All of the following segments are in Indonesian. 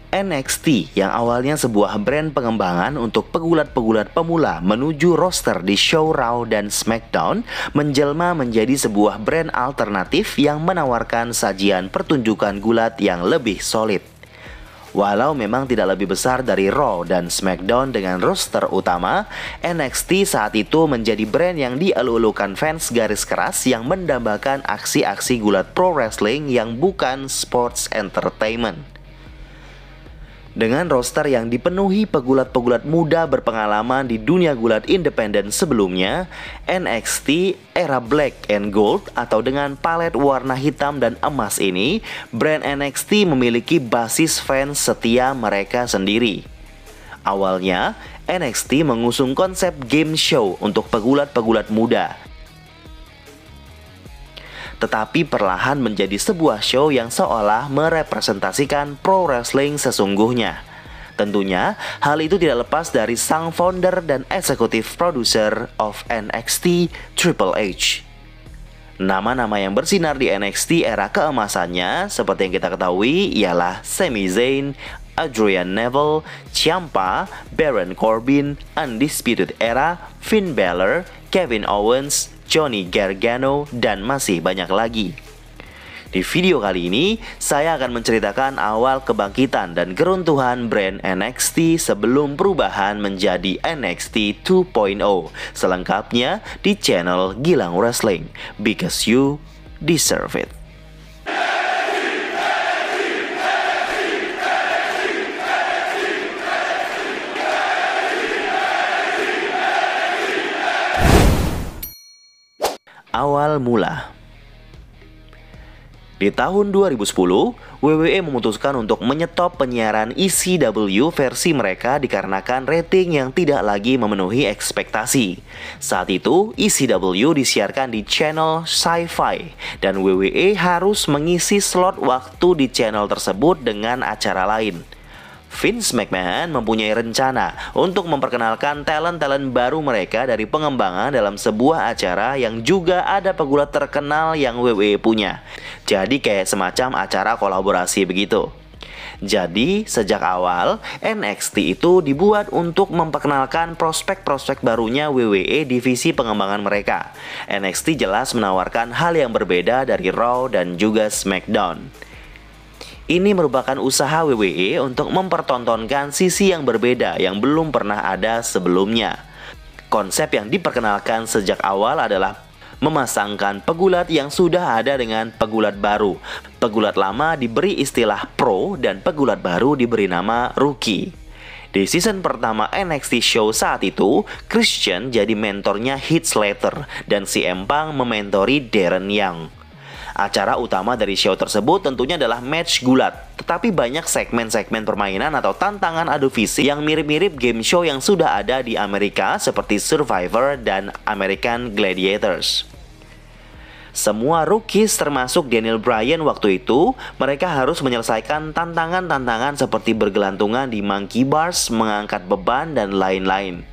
NXT yang awalnya sebuah brand pengembangan untuk pegulat-pegulat pemula menuju roster di show Raw dan SmackDown menjelma menjadi sebuah brand alternatif yang menawarkan sajian pertunjukan gulat yang lebih solid. Walau memang tidak lebih besar dari Raw dan SmackDown dengan roster utama, NXT saat itu menjadi brand yang dielu-elukan fans garis keras yang mendambakan aksi-aksi gulat pro wrestling yang bukan sports entertainment. Dengan roster yang dipenuhi pegulat-pegulat muda berpengalaman di dunia gulat independen sebelumnya, NXT era Black and Gold atau dengan palet warna hitam dan emas ini, brand NXT memiliki basis fans setia mereka sendiri. Awalnya, NXT mengusung konsep game show untuk pegulat-pegulat muda, tetapi perlahan menjadi sebuah show yang seolah merepresentasikan pro wrestling sesungguhnya. Tentunya, hal itu tidak lepas dari sang founder dan executive producer of NXT, Triple H. Nama-nama yang bersinar di NXT era keemasannya, seperti yang kita ketahui, ialah Sami Zayn, Adrian Neville, Ciampa, Baron Corbin, Undisputed Era, Finn Balor, Kevin Owens, Johnny Gargano, dan masih banyak lagi. Di video kali ini, saya akan menceritakan awal kebangkitan dan keruntuhan brand NXT sebelum perubahan menjadi NXT 2.0. Selengkapnya di channel Gilang Wrestling, because you deserve it. Awal mula. Di tahun 2010, WWE memutuskan untuk menyetop penyiaran ECW versi mereka dikarenakan rating yang tidak lagi memenuhi ekspektasi. Saat itu, ECW disiarkan di channel Sci-Fi dan WWE harus mengisi slot waktu di channel tersebut dengan acara lain. Vince McMahon mempunyai rencana untuk memperkenalkan talent-talent baru mereka dari pengembangan dalam sebuah acara yang juga ada pegulat terkenal yang WWE punya. Jadi kayak semacam acara kolaborasi begitu. Jadi sejak awal NXT itu dibuat untuk memperkenalkan prospek-prospek barunya WWE divisi pengembangan mereka. NXT jelas menawarkan hal yang berbeda dari Raw dan juga SmackDown. Ini merupakan usaha WWE untuk mempertontonkan sisi yang berbeda yang belum pernah ada sebelumnya. Konsep yang diperkenalkan sejak awal adalah memasangkan pegulat yang sudah ada dengan pegulat baru. Pegulat lama diberi istilah pro dan pegulat baru diberi nama rookie. Di season pertama NXT show saat itu, Christian jadi mentornya Heath Slater dan CM Punk mementori Darren Young. Acara utama dari show tersebut tentunya adalah match gulat, tetapi banyak segmen-segmen permainan atau tantangan adu fisik yang mirip-mirip game show yang sudah ada di Amerika seperti Survivor dan American Gladiators. Semua rookies termasuk Daniel Bryan waktu itu, mereka harus menyelesaikan tantangan-tantangan seperti bergelantungan di monkey bars, mengangkat beban, dan lain-lain.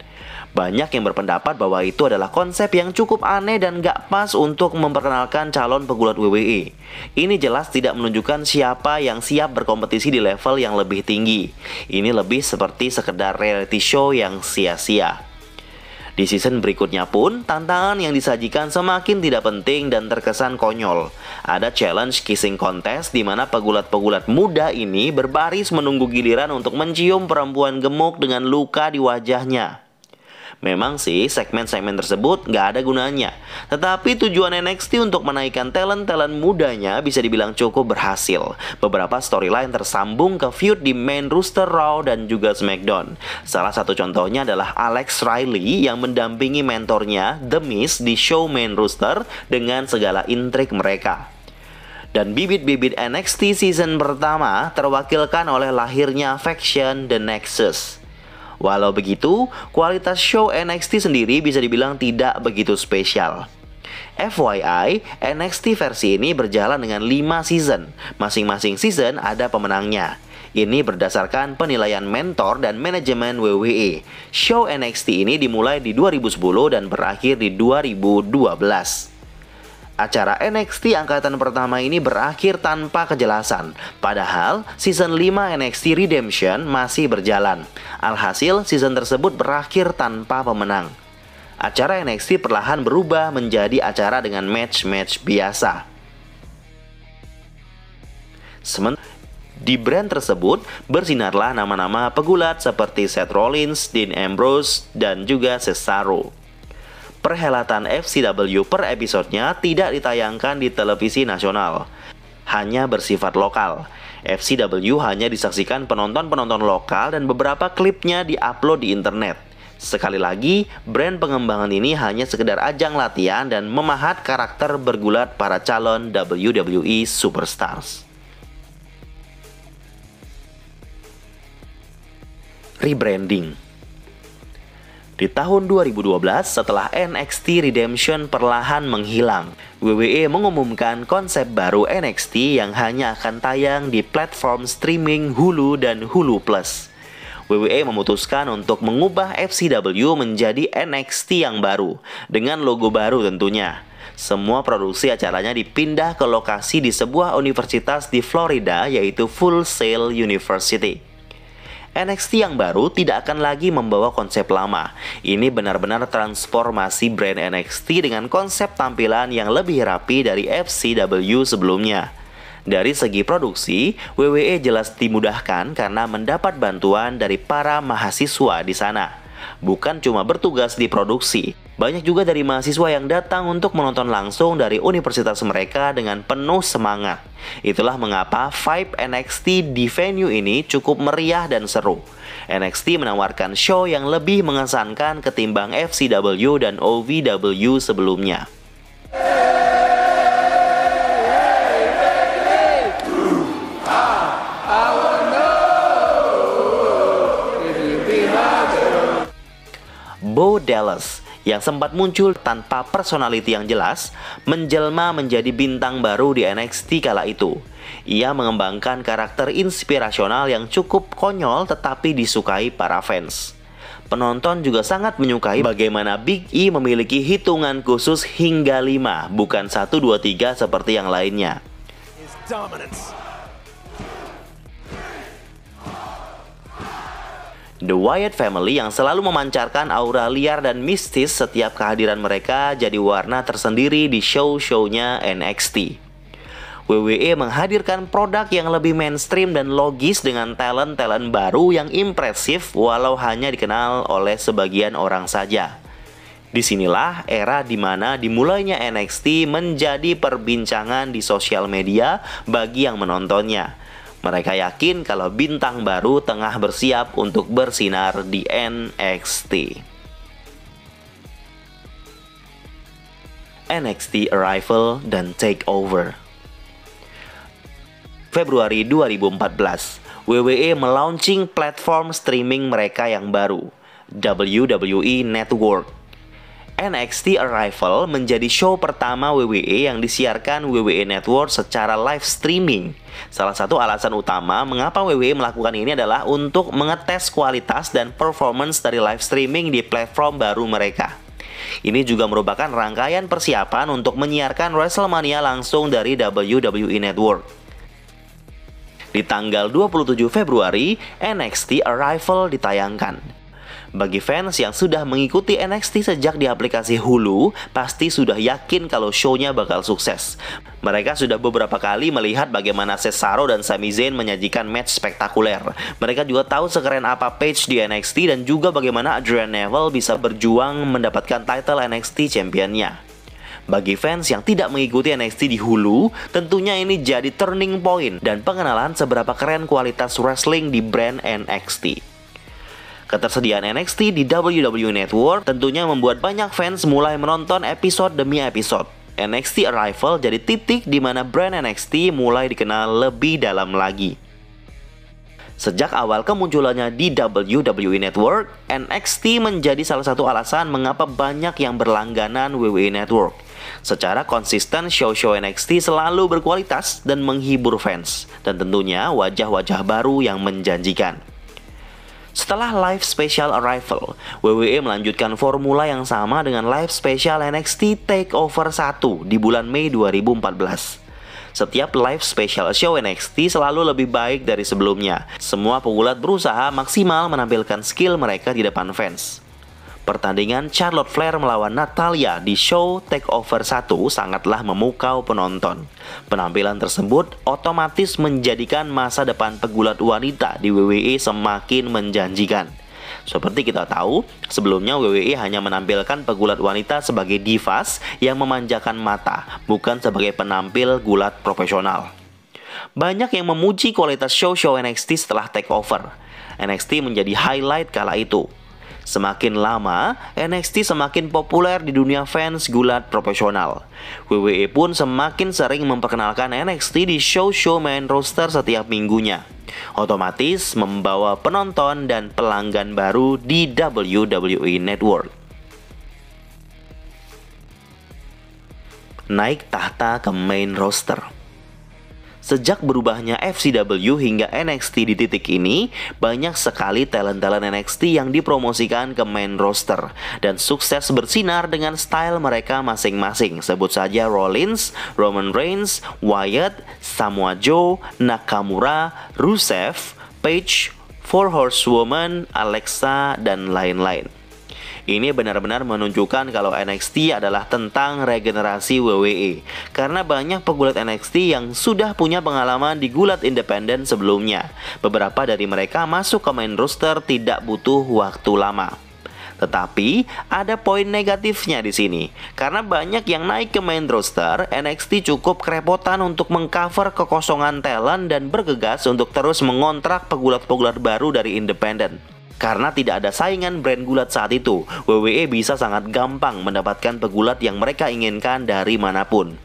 Banyak yang berpendapat bahwa itu adalah konsep yang cukup aneh dan gak pas untuk memperkenalkan calon pegulat WWE. Ini jelas tidak menunjukkan siapa yang siap berkompetisi di level yang lebih tinggi. Ini lebih seperti sekedar reality show yang sia-sia. Di season berikutnya pun, tantangan yang disajikan semakin tidak penting dan terkesan konyol. Ada challenge kissing contest di mana pegulat-pegulat muda ini berbaris menunggu giliran untuk mencium perempuan gemuk dengan luka di wajahnya. Memang sih segmen-segmen tersebut gak ada gunanya, tetapi tujuan NXT untuk menaikkan talent-talent mudanya bisa dibilang cukup berhasil. Beberapa storyline tersambung ke feud di main roster Raw dan juga SmackDown. Salah satu contohnya adalah Alex Riley yang mendampingi mentornya The Miz di show main roster dengan segala intrik mereka. Dan bibit-bibit NXT season pertama terwakilkan oleh lahirnya faction The Nexus. Walau begitu, kualitas show NXT sendiri bisa dibilang tidak begitu spesial. FYI, NXT versi ini berjalan dengan 5 season. Masing-masing season ada pemenangnya. Ini berdasarkan penilaian mentor dan manajemen WWE. Show NXT ini dimulai di 2010 dan berakhir di 2012. Acara NXT angkatan pertama ini berakhir tanpa kejelasan, padahal season 5 NXT Redemption masih berjalan. Alhasil, season tersebut berakhir tanpa pemenang. Acara NXT perlahan berubah menjadi acara dengan match-match biasa. Sementara di brand tersebut bersinarlah nama-nama pegulat seperti Seth Rollins, Dean Ambrose, dan juga Cesaro. Perhelatan FCW per episodenya tidak ditayangkan di televisi nasional, hanya bersifat lokal. FCW hanya disaksikan penonton-penonton lokal dan beberapa klipnya diupload di internet. Sekali lagi, brand pengembangan ini hanya sekedar ajang latihan dan memahat karakter bergulat para calon WWE Superstars. Rebranding. Di tahun 2012, setelah NXT Redemption perlahan menghilang, WWE mengumumkan konsep baru NXT yang hanya akan tayang di platform streaming Hulu dan Hulu Plus. WWE memutuskan untuk mengubah FCW menjadi NXT yang baru, dengan logo baru tentunya. Semua produksi acaranya dipindah ke lokasi di sebuah universitas di Florida, yaitu Full Sail University. NXT yang baru tidak akan lagi membawa konsep lama. Ini benar-benar transformasi brand NXT dengan konsep tampilan yang lebih rapi dari FCW sebelumnya. Dari segi produksi, WWE jelas dimudahkan karena mendapat bantuan dari para mahasiswa di sana. Bukan cuma bertugas di produksi, banyak juga dari mahasiswa yang datang untuk menonton langsung dari universitas mereka dengan penuh semangat. Itulah mengapa vibe NXT di venue ini cukup meriah dan seru. NXT menawarkan show yang lebih mengesankan ketimbang FCW dan OVW sebelumnya. Bo Dallas yang sempat muncul tanpa personality yang jelas, menjelma menjadi bintang baru di NXT kala itu. Ia mengembangkan karakter inspirasional yang cukup konyol tetapi disukai para fans. Penonton juga sangat menyukai bagaimana Big E memiliki hitungan khusus hingga 5, bukan 1, 2, 3 seperti yang lainnya. The Wyatt Family yang selalu memancarkan aura liar dan mistis setiap kehadiran mereka jadi warna tersendiri di show-shownya NXT. WWE menghadirkan produk yang lebih mainstream dan logis dengan talent-talent baru yang impresif walau hanya dikenal oleh sebagian orang saja. Disinilah era di mana dimulainya NXT menjadi perbincangan di sosial media bagi yang menontonnya. Mereka yakin kalau bintang baru tengah bersiap untuk bersinar di NXT. NXT Arrival dan Takeover. Februari 2014, WWE melaunching platform streaming mereka yang baru, WWE Network. NXT Arrival menjadi show pertama WWE yang disiarkan WWE Network secara live streaming. Salah satu alasan utama mengapa WWE melakukan ini adalah untuk mengetes kualitas dan performance dari live streaming di platform baru mereka. Ini juga merupakan rangkaian persiapan untuk menyiarkan WrestleMania langsung dari WWE Network. Di tanggal 27 Februari, NXT Arrival ditayangkan. Bagi fans yang sudah mengikuti NXT sejak di aplikasi Hulu, pasti sudah yakin kalau show-nya bakal sukses. Mereka sudah beberapa kali melihat bagaimana Cesaro dan Sami Zayn menyajikan match spektakuler. Mereka juga tahu sekeren apa Paige di NXT dan juga bagaimana Adrian Neville bisa berjuang mendapatkan title NXT Championnya. Bagi fans yang tidak mengikuti NXT di Hulu, tentunya ini jadi turning point dan pengenalan seberapa keren kualitas wrestling di brand NXT. Ketersediaan NXT di WWE Network tentunya membuat banyak fans mulai menonton episode demi episode. NXT Arrival jadi titik di mana brand NXT mulai dikenal lebih dalam lagi. Sejak awal kemunculannya di WWE Network, NXT menjadi salah satu alasan mengapa banyak yang berlangganan WWE Network. Secara konsisten, show-show NXT selalu berkualitas dan menghibur fans, dan tentunya wajah-wajah baru yang menjanjikan. Setelah Live Special Arrival, WWE melanjutkan formula yang sama dengan Live Special NXT Takeover 1 di bulan Mei 2014. Setiap live special show NXT selalu lebih baik dari sebelumnya. Semua pegulat berusaha maksimal menampilkan skill mereka di depan fans. Pertandingan Charlotte Flair melawan Natalya di show Takeover 1 sangatlah memukau penonton. Penampilan tersebut otomatis menjadikan masa depan pegulat wanita di WWE semakin menjanjikan. Seperti kita tahu, sebelumnya WWE hanya menampilkan pegulat wanita sebagai divas yang memanjakan mata, bukan sebagai penampil gulat profesional. Banyak yang memuji kualitas show-show NXT setelah takeover. NXT menjadi highlight kala itu. Semakin lama, NXT semakin populer di dunia fans gulat profesional. WWE pun semakin sering memperkenalkan NXT di show-show main roster setiap minggunya. Otomatis membawa penonton dan pelanggan baru di WWE Network. Naik tahta ke main roster. Sejak berubahnya FCW hingga NXT di titik ini, banyak sekali talent-talent NXT yang dipromosikan ke main roster dan sukses bersinar dengan style mereka masing-masing. Sebut saja Rollins, Roman Reigns, Wyatt, Samoa Joe, Nakamura, Rusev, Paige, Four Horsewoman, Alexa, dan lain-lain. Ini benar-benar menunjukkan kalau NXT adalah tentang regenerasi WWE, karena banyak pegulat NXT yang sudah punya pengalaman di gulat independen sebelumnya. Beberapa dari mereka masuk ke main roster tidak butuh waktu lama. Tetapi ada poin negatifnya di sini, karena banyak yang naik ke main roster, NXT cukup kerepotan untuk mengcover kekosongan talent dan bergegas untuk terus mengontrak pegulat-pegulat baru dari independen. Karena tidak ada saingan brand gulat saat itu, WWE bisa sangat gampang mendapatkan pegulat yang mereka inginkan dari manapun.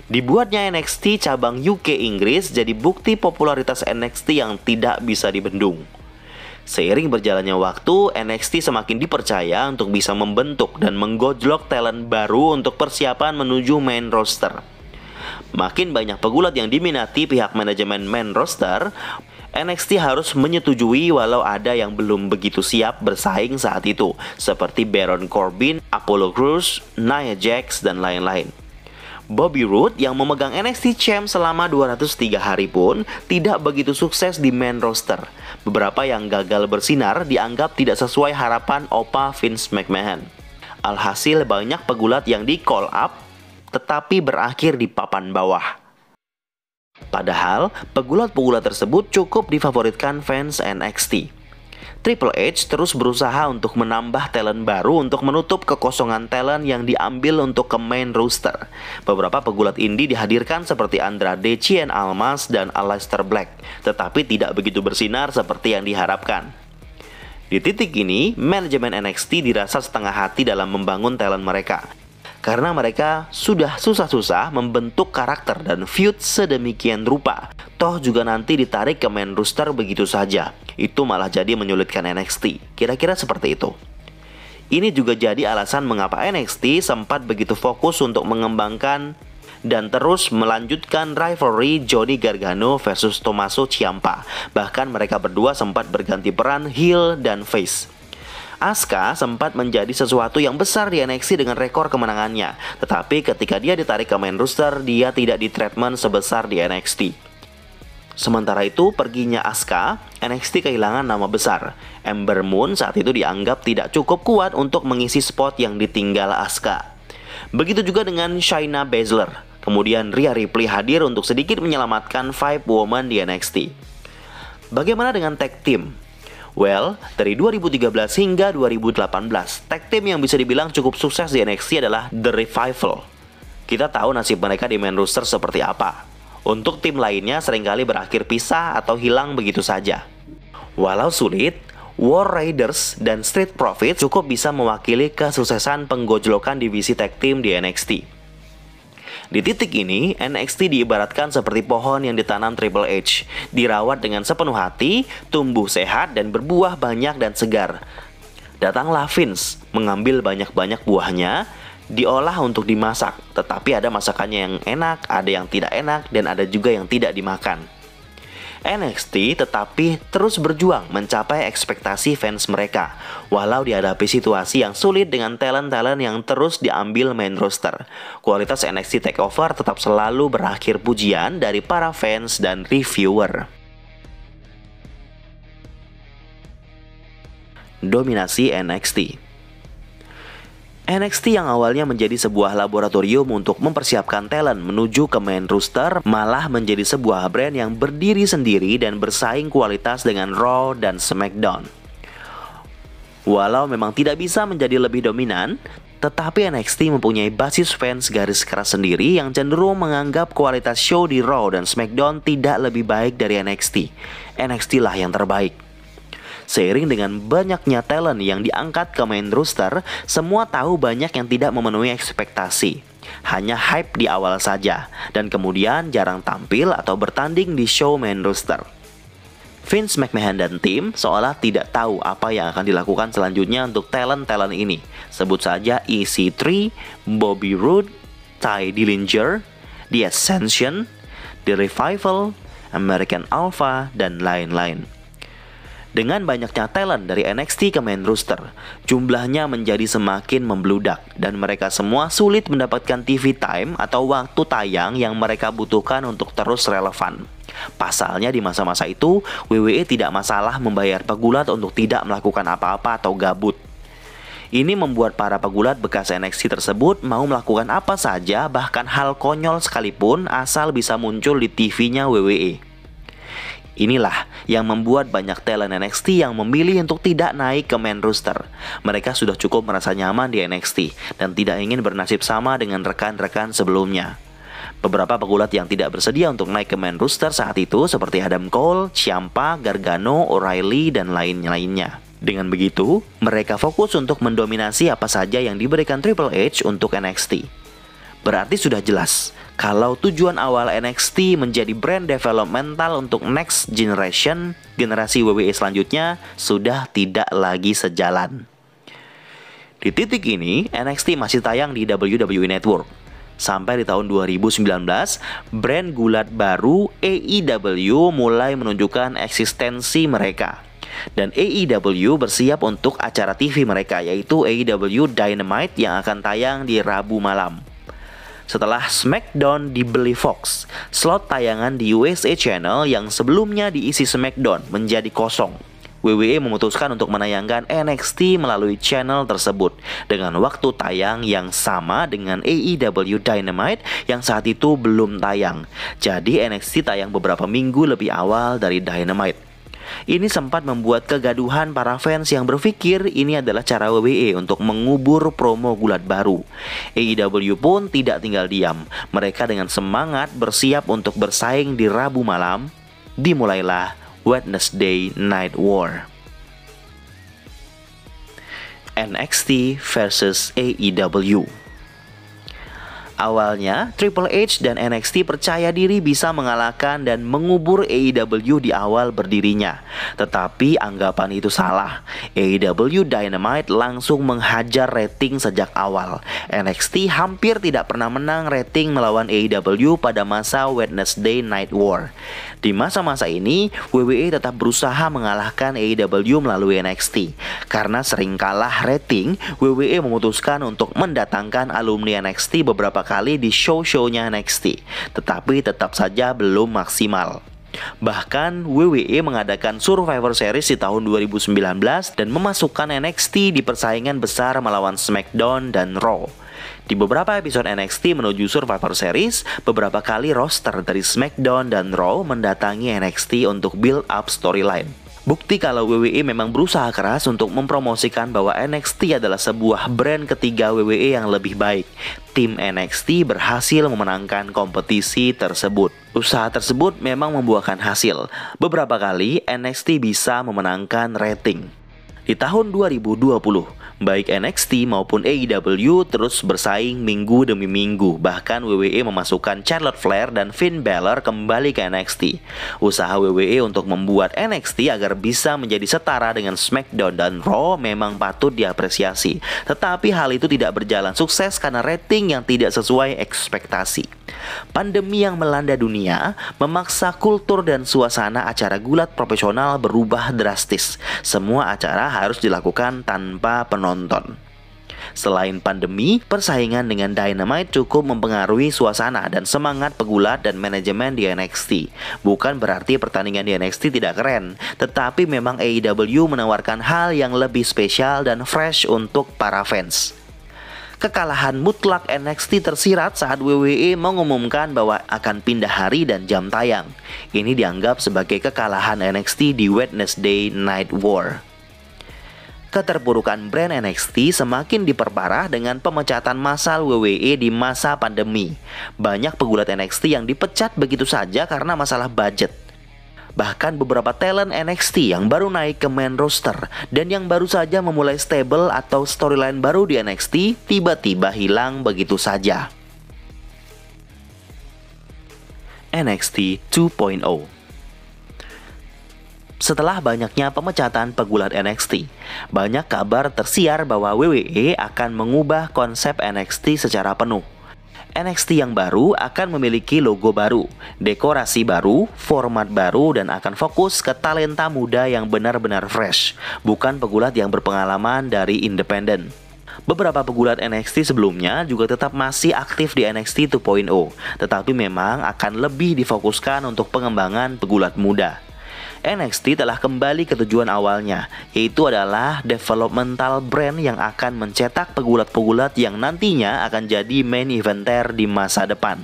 Dibuatnya NXT cabang UK Inggris jadi bukti popularitas NXT yang tidak bisa dibendung. Seiring berjalannya waktu, NXT semakin dipercaya untuk bisa membentuk dan menggojlok talent baru untuk persiapan menuju main roster. Makin banyak pegulat yang diminati pihak manajemen main roster, NXT harus menyetujui walau ada yang belum begitu siap bersaing saat itu, seperti Baron Corbin, Apollo Crews, Nia Jax, dan lain-lain. Bobby Roode yang memegang NXT Champ selama 203 hari pun tidak begitu sukses di main roster. Beberapa yang gagal bersinar dianggap tidak sesuai harapan Opa Vince McMahon. Alhasil banyak pegulat yang di call up tetapi berakhir di papan bawah. Padahal, pegulat-pegulat tersebut cukup difavoritkan fans NXT. Triple H terus berusaha untuk menambah talent baru untuk menutup kekosongan talent yang diambil untuk ke main roster. Beberapa pegulat indie dihadirkan seperti Andrade Cien Almas dan Aleister Black, tetapi tidak begitu bersinar seperti yang diharapkan. Di titik ini, manajemen NXT dirasa setengah hati dalam membangun talent mereka. Karena mereka sudah susah-susah membentuk karakter dan feud sedemikian rupa. Toh juga nanti ditarik ke main roster begitu saja. Itu malah jadi menyulitkan NXT. Kira-kira seperti itu. Ini juga jadi alasan mengapa NXT sempat begitu fokus untuk mengembangkan dan terus melanjutkan rivalry Johnny Gargano versus Tommaso Ciampa. Bahkan mereka berdua sempat berganti peran heel dan face. Asuka sempat menjadi sesuatu yang besar di NXT dengan rekor kemenangannya. Tetapi ketika dia ditarik ke main roster, dia tidak ditreatment sebesar di NXT. Sementara itu, perginya Asuka, NXT kehilangan nama besar. Ember Moon saat itu dianggap tidak cukup kuat untuk mengisi spot yang ditinggal Asuka. Begitu juga dengan Shayna Baszler. Kemudian Rhea Ripley hadir untuk sedikit menyelamatkan Five Woman di NXT. Bagaimana dengan tag team? Well, dari 2013 hingga 2018, tag team yang bisa dibilang cukup sukses di NXT adalah The Revival. Kita tahu nasib mereka di main roster seperti apa. Untuk tim lainnya seringkali berakhir pisah atau hilang begitu saja. Walau sulit, War Raiders dan Street Profits cukup bisa mewakili kesuksesan penggojlokan divisi tag team di NXT. Di titik ini, NXT diibaratkan seperti pohon yang ditanam Triple H, dirawat dengan sepenuh hati, tumbuh sehat dan berbuah banyak dan segar. Datanglah Vince, mengambil banyak-banyak buahnya, diolah untuk dimasak, tetapi ada masakannya yang enak, ada yang tidak enak, dan ada juga yang tidak dimakan. NXT tetapi terus berjuang mencapai ekspektasi fans mereka, walau dihadapi situasi yang sulit dengan talent-talent yang terus diambil main roster. Kualitas NXT TakeOver tetap selalu berakhir pujian dari para fans dan reviewer. Dominasi NXT. NXT yang awalnya menjadi sebuah laboratorium untuk mempersiapkan talent menuju ke main roster malah menjadi sebuah brand yang berdiri sendiri dan bersaing kualitas dengan Raw dan SmackDown. Walau memang tidak bisa menjadi lebih dominan, tetapi NXT mempunyai basis fans garis keras sendiri yang cenderung menganggap kualitas show di Raw dan SmackDown tidak lebih baik dari NXT. NXT lah yang terbaik. Seiring dengan banyaknya talent yang diangkat ke main roster, semua tahu banyak yang tidak memenuhi ekspektasi. Hanya hype di awal saja, dan kemudian jarang tampil atau bertanding di show main roster. Vince McMahon dan tim seolah tidak tahu apa yang akan dilakukan selanjutnya untuk talent-talent ini. Sebut saja EC3, Bobby Roode, Tye Dillinger, The Ascension, The Revival, American Alpha, dan lain-lain. Dengan banyaknya talent dari NXT ke main roster, jumlahnya menjadi semakin membludak dan mereka semua sulit mendapatkan TV time atau waktu tayang yang mereka butuhkan untuk terus relevan. Pasalnya di masa-masa itu, WWE tidak masalah membayar pegulat untuk tidak melakukan apa-apa atau gabut. Ini membuat para pegulat bekas NXT tersebut mau melakukan apa saja, bahkan hal konyol sekalipun asal bisa muncul di TV-nya WWE. Inilah yang membuat banyak talent NXT yang memilih untuk tidak naik ke main roster. Mereka sudah cukup merasa nyaman di NXT dan tidak ingin bernasib sama dengan rekan-rekan sebelumnya. Beberapa pegulat yang tidak bersedia untuk naik ke main roster saat itu seperti Adam Cole, Ciampa, Gargano, O'Reilly, dan lain-lainnya. Dengan begitu, mereka fokus untuk mendominasi apa saja yang diberikan Triple H untuk NXT. Berarti sudah jelas kalau tujuan awal NXT menjadi brand developmental untuk next generation, generasi WWE selanjutnya sudah tidak lagi sejalan. Di titik ini, NXT masih tayang di WWE Network. Sampai di tahun 2019, brand gulat baru AEW mulai menunjukkan eksistensi mereka. Dan AEW bersiap untuk acara TV mereka, yaitu AEW Dynamite yang akan tayang di Rabu malam. Setelah SmackDown dibeli Fox, slot tayangan di USA Channel yang sebelumnya diisi SmackDown menjadi kosong. WWE memutuskan untuk menayangkan NXT melalui channel tersebut dengan waktu tayang yang sama dengan AEW Dynamite yang saat itu belum tayang. Jadi NXT tayang beberapa minggu lebih awal dari Dynamite. Ini sempat membuat kegaduhan para fans yang berpikir ini adalah cara WWE untuk mengubur promo gulat baru. AEW pun tidak tinggal diam. Mereka dengan semangat bersiap untuk bersaing di Rabu malam. Dimulailah Wednesday Night War. NXT versus AEW. Awalnya, Triple H dan NXT percaya diri bisa mengalahkan dan mengubur AEW di awal berdirinya. Tetapi anggapan itu salah. AEW Dynamite langsung menghajar rating sejak awal. NXT hampir tidak pernah menang rating melawan AEW pada masa Wednesday Night War. Di masa-masa ini, WWE tetap berusaha mengalahkan AEW melalui NXT. Karena sering kalah rating, WWE memutuskan untuk mendatangkan alumni NXT beberapa kali di show-shownya NXT, tetapi tetap saja belum maksimal. Bahkan WWE mengadakan Survivor Series di tahun 2019 dan memasukkan NXT di persaingan besar melawan SmackDown dan Raw. Di beberapa episode NXT menuju Survivor Series, beberapa kali roster dari SmackDown dan Raw mendatangi NXT untuk build up storyline. Bukti kalau WWE memang berusaha keras untuk mempromosikan bahwa NXT adalah sebuah brand ketiga WWE yang lebih baik. Tim NXT berhasil memenangkan kompetisi tersebut. Usaha tersebut memang membuahkan hasil. Beberapa kali NXT bisa memenangkan rating. Di tahun 2020, baik NXT maupun AEW terus bersaing minggu demi minggu. Bahkan WWE memasukkan Charlotte Flair dan Finn Balor kembali ke NXT. Usaha WWE untuk membuat NXT agar bisa menjadi setara dengan SmackDown dan Raw memang patut diapresiasi. Tetapi hal itu tidak berjalan sukses karena rating yang tidak sesuai ekspektasi. Pandemi yang melanda dunia memaksa kultur dan suasana acara gulat profesional berubah drastis. Semua acara harus dilakukan tanpa penonton. Selain pandemi, persaingan dengan Dynamite cukup mempengaruhi suasana dan semangat pegulat dan manajemen di NXT. Bukan berarti pertandingan di NXT tidak keren, tetapi memang AEW menawarkan hal yang lebih spesial dan fresh untuk para fans. Kekalahan mutlak NXT tersirat saat WWE mengumumkan bahwa akan pindah hari dan jam tayang. Ini dianggap sebagai kekalahan NXT di Wednesday Night War. Keterpurukan brand NXT semakin diperparah dengan pemecatan massal WWE di masa pandemi. Banyak pegulat NXT yang dipecat begitu saja karena masalah budget. Bahkan beberapa talent NXT yang baru naik ke main roster dan yang baru saja memulai stable atau storyline baru di NXT tiba-tiba hilang begitu saja. NXT 2.0. Setelah banyaknya pemecatan pegulat NXT, banyak kabar tersiar bahwa WWE akan mengubah konsep NXT secara penuh. NXT yang baru akan memiliki logo baru, dekorasi baru, format baru, dan akan fokus ke talenta muda yang benar-benar fresh, bukan pegulat yang berpengalaman dari independen. Beberapa pegulat NXT sebelumnya juga tetap masih aktif di NXT 2.0, tetapi memang akan lebih difokuskan untuk pengembangan pegulat muda. NXT telah kembali ke tujuan awalnya, yaitu adalah developmental brand yang akan mencetak pegulat-pegulat yang nantinya akan jadi main eventer di masa depan.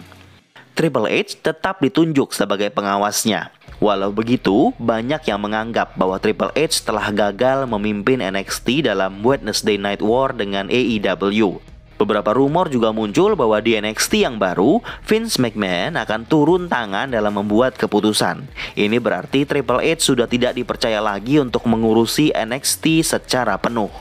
Triple H tetap ditunjuk sebagai pengawasnya. Walau begitu, banyak yang menganggap bahwa Triple H telah gagal memimpin NXT dalam Wednesday Night War dengan AEW. Beberapa rumor juga muncul bahwa di NXT yang baru, Vince McMahon akan turun tangan dalam membuat keputusan. Ini berarti Triple H sudah tidak dipercaya lagi untuk mengurusi NXT secara penuh.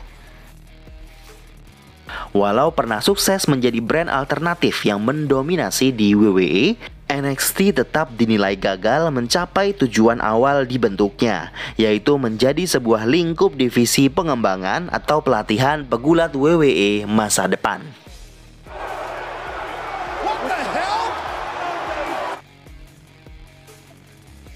Walau pernah sukses menjadi brand alternatif yang mendominasi di WWE, NXT tetap dinilai gagal mencapai tujuan awal dibentuknya, yaitu menjadi sebuah lingkup divisi pengembangan atau pelatihan pegulat WWE masa depan.